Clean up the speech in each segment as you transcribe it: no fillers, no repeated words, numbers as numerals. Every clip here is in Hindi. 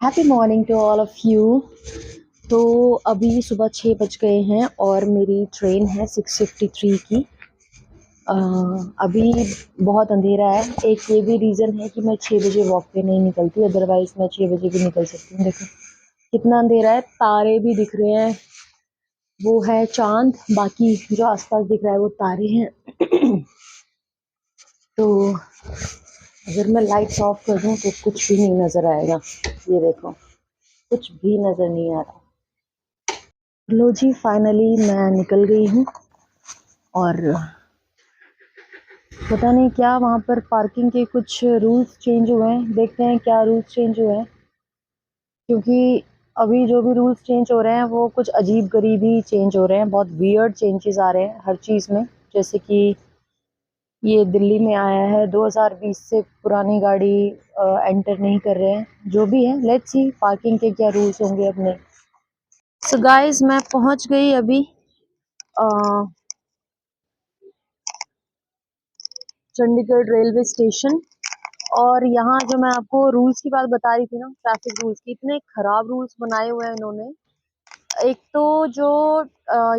Happy morning to all of you. तो अभी सुबह 6 बज गए हैं और मेरी ट्रेन है 6:53 की। अ, अभी बहुत अंधेरा है। एक ये भी रीज़न है कि मैं 6 बजे वॉक पे नहीं निकलती, अदरवाइज़ मैं 6 बजे भी निकल सकती हूँ। देखो कितना अंधेरा है, तारे भी दिख रहे हैं, वो है चाँद, बाकी जो आस-पास दिख रहा है वो तारे हैं। तो अगर मैं लाइट्स ऑफ कर दूँ तो कुछ भी नहीं नज़र आएगा। ये देखो, कुछ भी नज़र नहीं आ रहा। लो जी, फाइनली मैं निकल गई हूँ और पता नहीं क्या वहाँ पर पार्किंग के कुछ रूल्स चेंज हुए हैं। देखते हैं क्या रूल्स चेंज हुए हैं, क्योंकि अभी जो भी रूल्स चेंज हो रहे हैं वो कुछ अजीब गरीब ही चेंज हो रहे हैं। बहुत वियर्ड चेंजेस आ रहे हैं हर चीज़ में। जैसे कि ये दिल्ली में आया है 2020 से पुरानी गाड़ी एंटर नहीं कर रहे हैं। जो भी है, लेट्स सी पार्किंग के क्या रूल्स होंगे अपने। सो गाइस, मैं पहुँच गई अभी चंडीगढ़ रेलवे स्टेशन। और यहाँ जो मैं आपको रूल्स की बात बता रही थी ना, ट्रैफिक रूल्स की, इतने खराब रूल्स बनाए हुए हैं इन्होंने। एक तो जो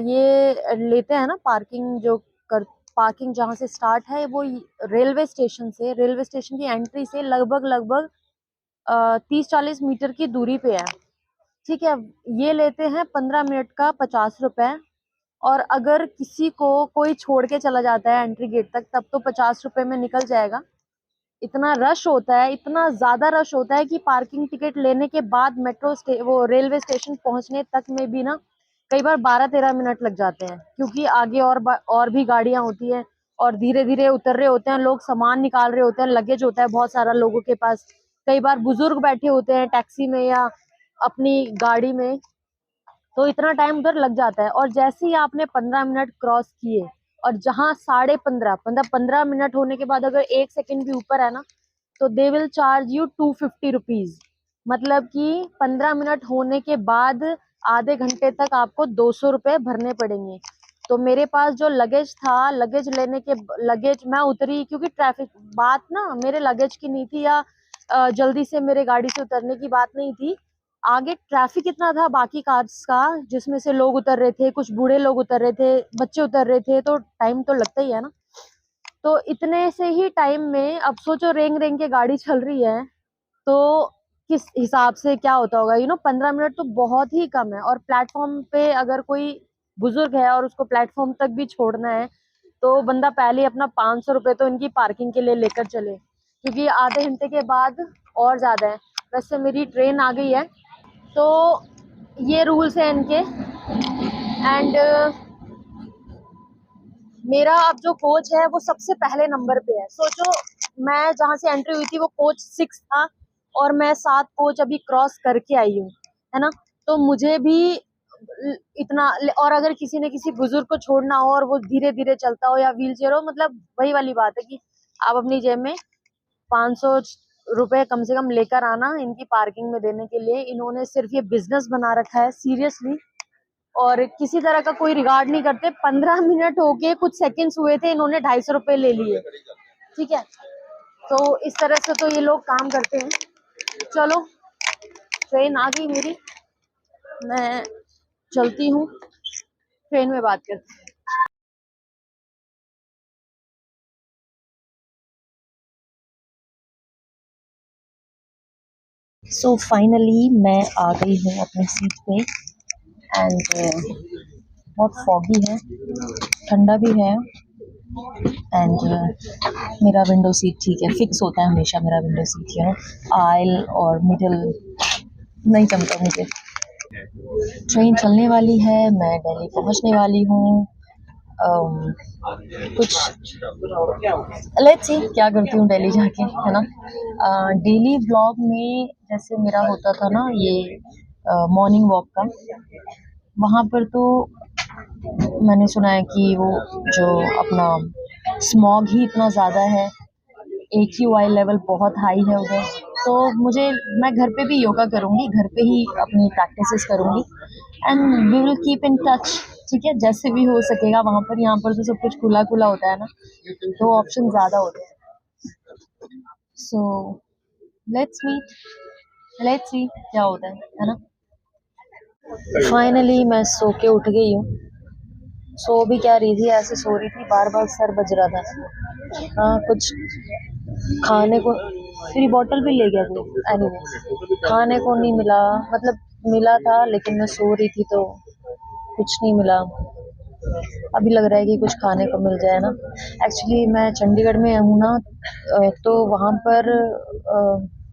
ये लेते हैं ना पार्किंग, जो कर पार्किंग जहाँ से स्टार्ट है वो रेलवे स्टेशन की एंट्री से लगभग लगभग 30-40 मीटर की दूरी पे है। ठीक है, ये लेते हैं 15 मिनट का 50 रुपए। और अगर किसी को कोई छोड़ के चला जाता है एंट्री गेट तक, तब तो 50 रुपए में निकल जाएगा। इतना रश होता है, इतना ज्यादा रश होता है कि पार्किंग टिकट लेने के बाद वो रेलवे स्टेशन पहुंचने तक में भी ना कई बार 12-13 मिनट लग जाते हैं, क्योंकि आगे और भी गाड़ियां होती हैं और धीरे धीरे उतर रहे होते हैं लोग, सामान निकाल रहे होते हैं, लगेज होता है बहुत सारा लोगों के पास। कई बार बुजुर्ग बैठे होते हैं टैक्सी में या अपनी गाड़ी में, तो इतना टाइम उधर लग जाता है। और जैसे ही आपने 15 मिनट क्रॉस किए और जहां 15.5 मतलब 15 मिनट होने के बाद अगर 1 सेकंड भी ऊपर है ना, तो they will charge you 250 rupees. मतलब कि 15 मिनट होने के बाद आधे घंटे तक आपको 200 रुपए भरने पड़ेंगे। तो मेरे पास जो लगेज था, लगेज मैं उतरी, क्योंकि ट्रैफिक बात ना मेरे लगेज की नहीं थी या जल्दी से मेरे गाड़ी से उतरने की बात नहीं थी। आगे ट्रैफिक इतना था बाकी कार्स का, जिसमें से लोग उतर रहे थे, कुछ बूढ़े लोग उतर रहे थे, बच्चे उतर रहे थे, तो टाइम तो लगता ही है ना। तो इतने से ही टाइम में अब सोचो रेंग रेंग के गाड़ी चल रही है, तो किस हिसाब से क्या होता होगा। 15 मिनट तो बहुत ही कम है। और प्लेटफॉर्म पे अगर कोई बुजुर्ग है और उसको प्लेटफॉर्म तक भी छोड़ना है, तो बंदा पहले अपना 500 रुपये तो इनकी पार्किंग के लिए लेकर चले, क्योंकि आधे घंटे के बाद और ज्यादा है। वैसे मेरी ट्रेन आ गई है, तो ये रूल्स है इनके। एंड मेरा अब जो कोच है वो सबसे पहले नंबर पे है। सोचो, मैं जहां से एंट्री हुई थी वो कोच 6 था और मैं 7 कोच अभी क्रॉस करके आई हूँ, है ना। तो मुझे भी इतना, और अगर किसी ने किसी बुजुर्ग को छोड़ना हो और वो धीरे धीरे चलता हो या व्हील चेयर हो, मतलब वही वाली बात है कि आप अपनी जेब में 500 रुपए कम से कम लेकर आना इनकी पार्किंग में देने के लिए। इन्होंने सिर्फ ये बिजनेस बना रखा है सीरियसली, और किसी तरह का कोई रिगार्ड नहीं करते। 15 मिनट होके कुछ सेकंड्स हुए थे, इन्होंने 250 रुपए ले लिए। ठीक है, तो इस तरह से तो ये लोग काम करते हैं। चलो, ट्रेन आ गई मेरी, मैं चलती हूँ, ट्रेन में बात करते हैं। सो फाइनली मैं आ गई हूँ अपनी सीट पे। एंड बहुत फॉगी है, ठंडा भी है। एंड मेरा विंडो सीट ठीक है, फिक्स होता है हमेशा मेरा विंडो सीट, आयल और मिडिल नहीं जमता मुझे। ट्रेन चलने वाली है, मैं दिल्ली पहुंचने वाली हूँ। कुछ लेट्स सी क्या करती हूँ दिल्ली जाके, है ना। डेली व्लॉग में जैसे मेरा होता था ना ये मॉर्निंग वॉक का, वहाँ पर तो मैंने सुना है कि वो जो अपना स्मॉग ही इतना ज़्यादा है, AQI लेवल बहुत हाई है उधर। तो मैं घर पे भी योगा करूँगी, घर पे ही अपनी प्रैक्टिसेस करूँगी। And we will keep in touch. ठीक है, जैसे भी हो सकेगा वहाँ पर। यहाँ पर तो सब कुछ खुला खुला होता है ना, तो ऑप्शन ज़्यादा होते हैं। So let's meet let's see क्या होता है ना। फाइनली मैं सो के उठ गई हूँ। सो भी क्या रही थी, ऐसे सो रही थी, बार बार सर बज रहा था। हाँ, कुछ खाने को मेरी बॉटल भी ले गया कोई, एनीवे खाने को नहीं मिला, मतलब मिला था लेकिन मैं सो रही थी तो कुछ नहीं मिला। अभी लग रहा है कि कुछ खाने को मिल जाए ना। एक्चुअली मैं चंडीगढ़ में हूँ ना, तो वहाँ पर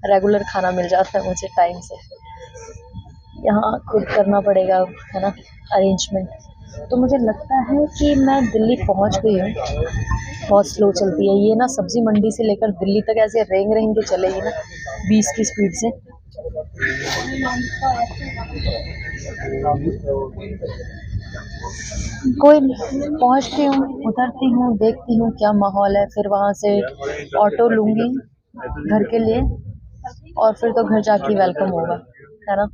रेगुलर खाना मिल जाता है मुझे टाइम से। यहाँ खुद करना पड़ेगा, है ना, अरेंजमेंट। तो मुझे लगता है कि मैं दिल्ली पहुँच गई हूँ। बहुत स्लो चलती है ये ना, सब्जी मंडी से लेकर दिल्ली तक ऐसे रेंग रेंग के चलेगी ना 20 की स्पीड से। कोई नहीं, पहुँचती हूँ, उतरती हूँ, देखती हूँ क्या माहौल है, फिर वहाँ से ऑटो लूँगी घर के लिए, और फिर तो घर जाके वेलकम होगा, है ना।